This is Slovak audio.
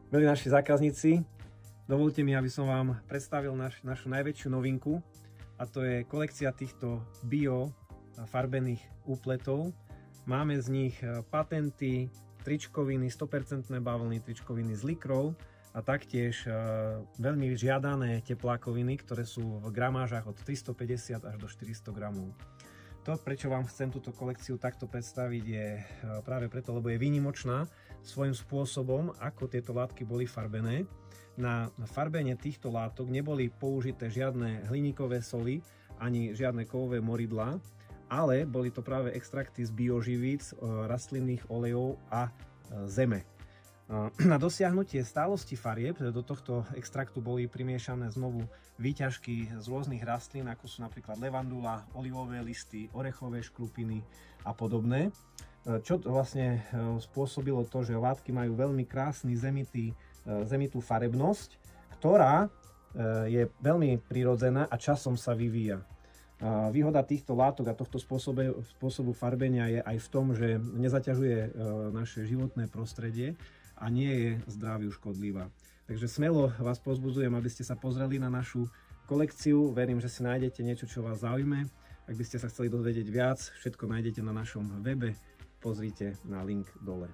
Milí naši zákazníci, dovolte mi, aby som vám predstavil našu najväčšiu novinku, a to je kolekcia týchto bio farbených úpletov. Máme z nich patenty, tričkoviny, 100% bavlny, tričkoviny z likrov a taktiež veľmi žiadané teplákoviny, ktoré sú v gramážach od 350 až do 400 gramov. To, prečo vám chcem túto kolekciu takto predstaviť, je práve preto, lebo je výnimočná svojím spôsobom, ako tieto látky boli farbené. Na farbenie týchto látok neboli použité žiadne hliníkové soly ani žiadne kovové moridlá, ale boli to práve extrakty z bioživíc, rastlinných olejov a zeme. Na dosiahnutie stálosti farieb do tohto extraktu boli primiešané znovu výťažky z rôznych rastlín, ako sú napríklad levandula, olivové listy, orechové škrupiny a podobné. Čo vlastne spôsobilo to, že látky majú veľmi krásny zemitú farebnosť, ktorá je veľmi prirodzená a časom sa vyvíja. Výhoda týchto látok a tohto spôsobu farbenia je aj v tom, že nezaťažuje naše životné prostredie a nie je zdraviu škodlivá. Takže smelo vás povzbudzujem, aby ste sa pozreli na našu kolekciu. Verím, že si nájdete niečo, čo vás zaujme. Ak by ste sa chceli dozvedieť viac, všetko nájdete na našom webe. Pozrite na link dole.